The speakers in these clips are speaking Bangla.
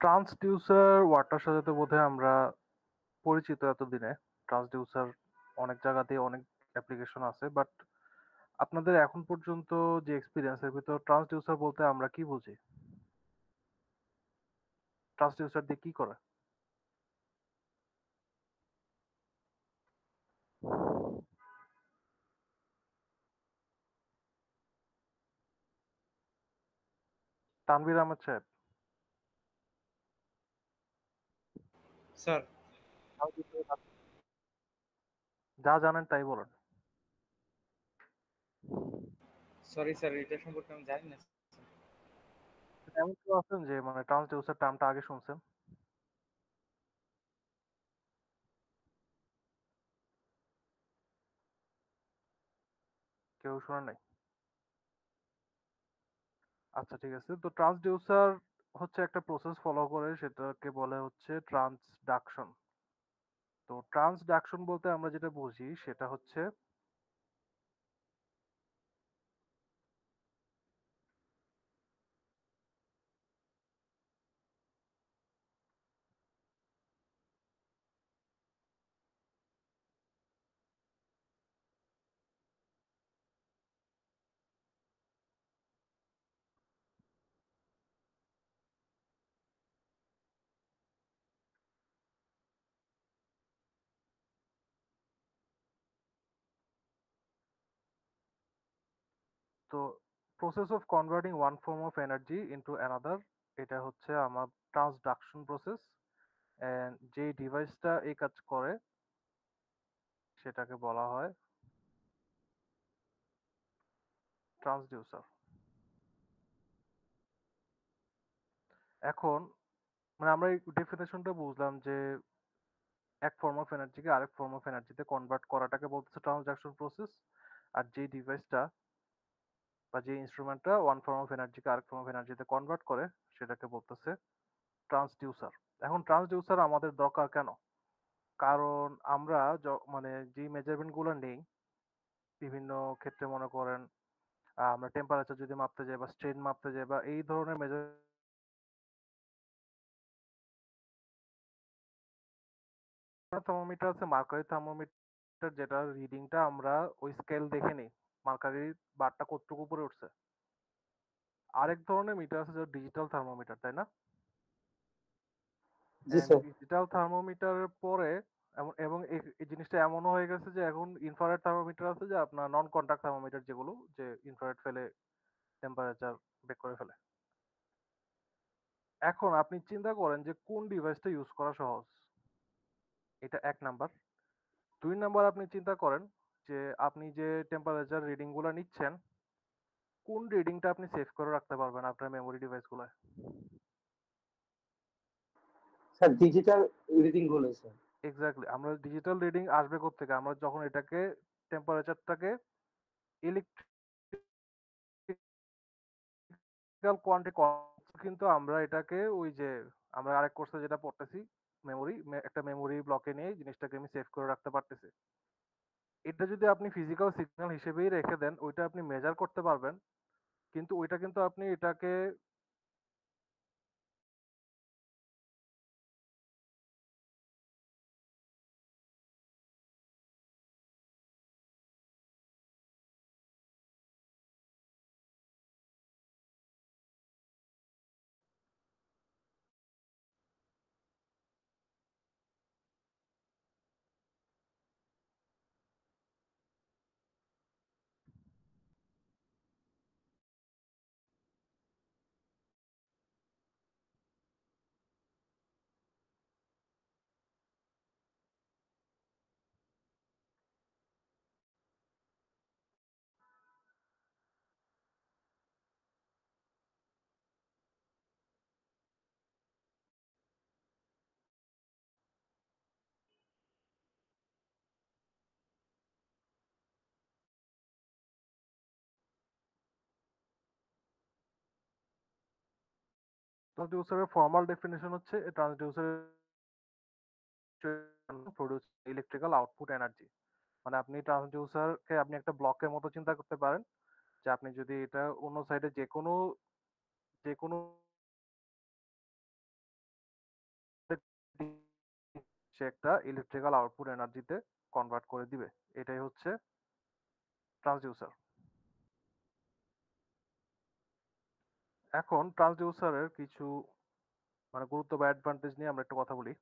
ট্রান্সডিউসার ওয়ার্ডটার সাথে তো বোধহয় আমরা পরিচিত এতদিনে। ট্রান্সডিউসার অনেক জায়গাতেই অনেক অ্যাপ্লিকেশন আছে, বাট আপনাদের এখন পর্যন্ত যে এক্সপিরিয়েন্স এর ভিতর ট্রান্সডিউসার বলতে আমরা কি বুঝি? ট্রান্সডিউসার দিয়ে কি করে? তানভীর আহমেদ সাহেব, স্যার, যা জানেন তাই বলেন। সরি স্যার, এটা সম্পর্কে আমি জানি না। এমন কেউ আছেন যে মানে ট্রান্সডিউসার টার্মটা আগে শুনছেন? কেউ শোনেন নাই? আচ্ছা, ঠিক আছে। তো ট্রান্সডিউসার হচ্ছে একটা প্রসেস ফলো করে, সেটাকে বলে হচ্ছে ট্রান্সডাকশন। তো ট্রান্সডাকশন বলতে আমরা যেটা বুঝি সেটা হচ্ছে তো process of converting one form of energy into another, এটা হচ্ছে আমার ট্রান্সডাকশন প্রসেস। এন্ড যে ডিভাইসটা এই কাজ করে সেটাকে বলা হয় ট্রান্সডিউসার। এখন মানে আমরা এই ডেফিনেশনটা বুঝলাম যে এক ফর্ম অফ এনার্জিকে আরেক ফর্ম অফ এনার্জিতে কনভার্ট করাটাকে বলতেছে ট্রান্সডাকশন প্রসেস। আর যে ডিভাইসটা বা যে ইনস্ট্রুমেন্টটা ওয়ান ফর্ম অফ এনার্জিকে আরেক ফর্ম অফ এনার্জিতে কনভার্ট করে সেটাকে বলতেছে ট্রান্সডিউসার। এখন ট্রান্সডিউসার আমাদের দরকার কেন? কারণ আমরা মানে যে মেজারমেন্ট গুলো নেই বিভিন্ন ক্ষেত্রে, মনে করেন আমরা টেম্পারেচার যদি মাপতে যাই বা স্ট্রেন মাপতে যাই বা এই ধরনের মেজারমেন্ট, থার্মোমিটার আছে, মার্কারি থার্মোমিটার, যেটা রিডিংটা আমরা ওই স্কেল দেখে নিই মার্কারির বারটা কতটুকু উপরে উঠছে। আরেক ধরনের মিটার আছে যেটা ডিজিটাল থার্মোমিটার, তাই না? জি স্যার। ডিজিটাল থার্মোমিটারের পরে এবং এই জিনিসটা এমনও হয়ে গেছে যে এখন ইনফ্রারেড থার্মোমিটার আছে, যে আপনার নন কন্টাক্ট থার্মোমিটার, যেগুলো যে ইনফ্রারেড ফেলে টেম্পারেচার বের করে ফেলে। এখন আপনি চিন্তা করেন যে কোন ডিভাইসটা ইউজ করা সহজ। এটা এক নাম্বার। দুই নাম্বার, আপনি চিন্তা করেন যে আপনি যে টেম্পারেচার রিডিং গুলো নিচ্ছেন, কোন রিডিংটা আপনি সেভ করে রাখতে পারবেন আপনার মেমোরি ডিভাইস গুলো। স্যার ডিজিটাল রিডিং গুলো স্যার। এক্স্যাক্টলি, আমরা ডিজিটাল রিডিং আসবে কোত্থেকে? আমরা যখন এটাকে টেম্পারেচারটাকে ইলেকট্রিক্যাল কোয়ান্টিটি, কিন্তু আমরা এটাকে ওই যে আমরা আরেক কোর্সে যেটা পড়তেছি, মেমোরি, একটা মেমোরি ব্লকে নিয়ে জিনিসটাকে আমি সেভ করে রাখতে পারতেছি। এটা যদি আপনি ফিজিক্যাল সিগন্যাল হিসেবেই রেখে দেন, ওইটা আপনি মেজার করতে পারবেন, কিন্তু ওইটা কিন্তু আপনি এটাকে ট্রান্সডিউসারের ফর্মাল ডেফিনিশন হচ্ছে transducer produce electrical output energy. মানে আপনি ট্রান্সডিউসারকে আপনি একটা ব্লকের মতো চিন্তা করতে পারেন, যে আপনি যদি এটা অন্য সাইডে যে কোনো যেকোনো সে একটা ইলেকট্রিক্যাল আউটপুট এনার্জিতে কনভার্ট করে দিবে। এটাই হচ্ছে ট্রান্সডিউসার। এখন ট্রান্সডিউসারের কিছু গুরুত্ব বা অ্যাডভান্টেজ নিয়ে আমরা একটু কথা বলি।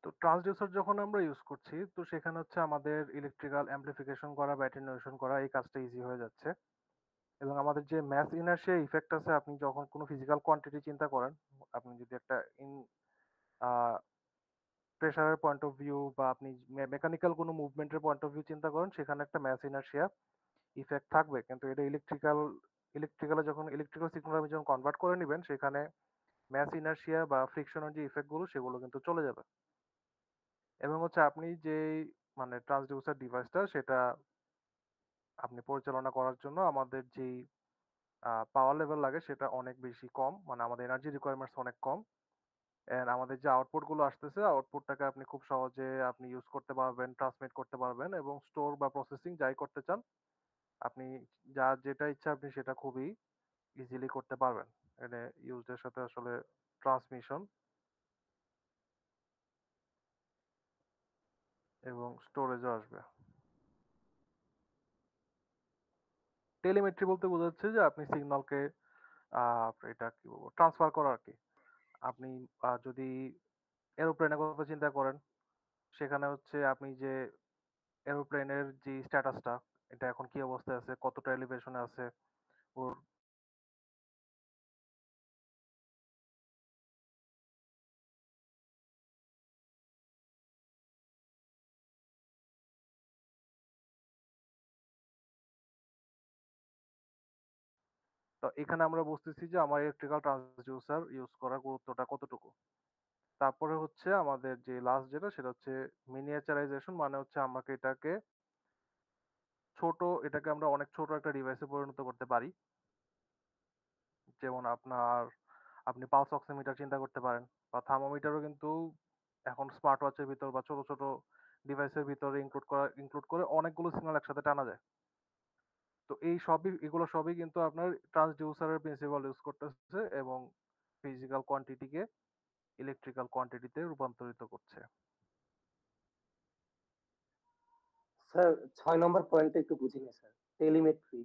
তো ট্রান্সডিউসার যখন আমরা ইউজ করছি, তো সেখানে হচ্ছে আমাদের ইলেকট্রিক্যাল অ্যামপ্লিফিকেশন করা বা অ্যাটেনুয়েশন করা এই কাজটা ইজি হয়ে যাচ্ছে। এবং আমাদের যে ম্যাস ইনার্শিয়া ইফেক্ট আছে, আপনি যখন কোনো ফিজিক্যাল কোয়ান্টিটি চিন্তা করেন, আপনি যদি একটা প্রেশারের পয়েন্ট অফ ভিউ বা আপনি মেকানিক্যাল কোনো মুভমেন্টের পয়েন্ট অফ ভিউ চিন্তা করেন, সেখানে একটা ম্যাস ইনার্শিয়া ইফেক্ট থাকবে। কিন্তু এটা ইলেকট্রিক্যালে যখন ইলেকট্রিক্যাল সিগন্যাল আপনি যখন কনভার্ট করে নেবেন, সেখানে ম্যাস ইনার্শিয়া বা ফ্রিকশনের যে ইফেক্ট গুলো সেগুলো কিন্তু চলে যাবে। এবং হচ্ছে আপনি যে ট্রান্সডিউসার ডিভাইসটা সেটা আপনি পরিচালনা করার জন্য আমাদের যেই পাওয়ার লেভেল লাগে সেটা অনেক বেশি কম, আমাদের এনার্জি রিকোয়ারমেন্টস অনেক কম। এন্ড আমাদের যে আউটপুট গুলো আসতেছে, আউটপুটটাকে আপনি খুব সহজে আপনি ইউজ করতে পারবেন, ট্রান্সমিট করতে পারবেন এবং স্টোর বা প্রসেসিং যাই করতে চান, আপনি যেটা ইচ্ছা আপনি সেটা খুবই ইজিলি করতে পারবেন। এটা ইউজের সাথে আসলে ট্রান্সমিশন এবং স্টোরেজও আসবে। টেলিমেট্রি বলতে বোঝাচ্ছে যে আপনি সিগন্যালকে এটা কি বলবো, ট্রান্সফার করা আর কি। আপনি যদি এরোপ্লেনের কথা চিন্তা করেন, সেখানে হচ্ছে আপনি যে এরোপ্লেনের যে স্ট্যাটাসটা, এটা এখন কি অবস্থায় আছে, কতটা এলিভেশনে আছে, ওর তো এখানে আমরা বুঝতেছি যে আমার ইলেকট্রিক্যাল ট্রান্সডিউসার ইউজ করার গুরুত্বটা কতটুকু। তারপরে হচ্ছে আমাদের যে লাস্ট যেটা সেটা হচ্ছে মিনিয়েচারাইজেশন, মানে হচ্ছে আমাকে এটাকে আমরা অনেক ছোট একটা ডিভাইসে পরিণত করতে পারি। যেমন আপনি পালস অক্সিমিটার চিন্তা করতে পারেন, বা থার্মোমিটারও কিন্তু এখন স্মার্ট ওয়াচের ভিতর বা ছোট ছোট ডিভাইসের ভিতরে ইনক্লুড করে অনেকগুলো সিগন্যাল একসাথে টানা যায়। তো এগুলো সবই কিন্তু আপনার ট্রান্সডিউসারের প্রিন্সিপাল ইউজ করতেছে এবং ফিজিক্যাল কোয়ান্টিটিকে ইলেকট্রিক্যাল কোয়ান্টিটিতে রূপান্তরিত করছে। স্যার 6 নম্বর পয়েন্টটা একটু বুঝিনি স্যার। টেলিমেট্রি।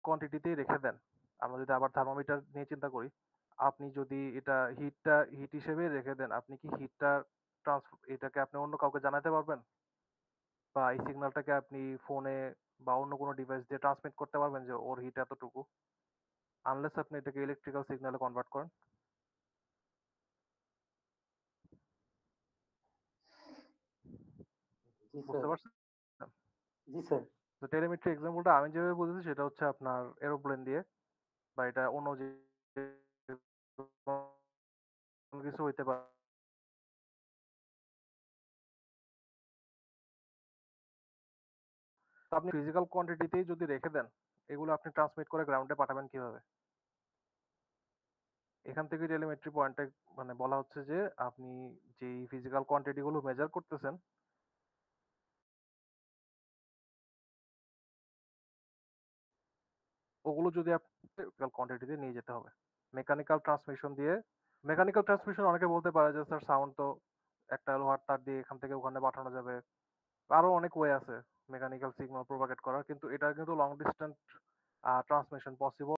কোয়ান্টিটিতেই রেখে দেন। আমরা যদি আবার থার্মোমিটার নিয়ে চিন্তা করি, আপনি যদি এটা হিট হিসেবে রেখে দেন, আপনি কি এটাকে আপনি অন্য কাউকে জানাতে পারবেন? বা এই সিগন্যালটাকে আপনি ফোনে বা অন্য কোনো ডিভাইস দিয়ে ট্রান্সমিট করতে পারবেন যে ওর হিট এতটুকু? আনলেস আপনি এটাকে ইলেকট্রিক্যাল সিগন্যালে কনভার্ট করেন। জি বুঝতে স্যার। পারছেন? জি স্যার। তো টেলিমেট্রি এক্সাম্পলটা আমি যেভাবে বুঝেছি সেটা হচ্ছে আপনার এরোপ্লেন দিয়ে, বা এটা অন্য যে কোনো কিছু হইতে পারে। তো আপনি ফিজিক্যাল কোয়ান্টিটিতেই যদি রেখে দেন, এগুলো আপনি ট্রান্সমিট করে গ্রাউন্ডে পাঠাবেন কিভাবে? এখান থেকে টেলিমেট্রি পয়েন্টে মানে বলা হচ্ছে যে আপনি যেই ফিজিক্যাল কোয়ান্টিটি গুলো মেজার করতেছেন, ওগুলো যদি আপনি ফিজিক্যাল কোয়ান্টিটিতে নিয়ে যেতে হবে। মেকানিক্যাল ট্রান্সমিশন দিয়ে মেকানিক্যাল ট্রান্সমিশন অনেকে বলতে পারে যে স্যার সাউন্ড তো একটা লোহার তার দিয়ে এখান থেকে ওখানে পাঠানো যাবে। আরো অনেক ওয়ে আছে মেকানিক্যাল সিগন্যাল প্রোপাগেট করার, কিন্তু এটা কিন্তু লং ডিস্টেন্স ট্রান্সমিশন পসিবল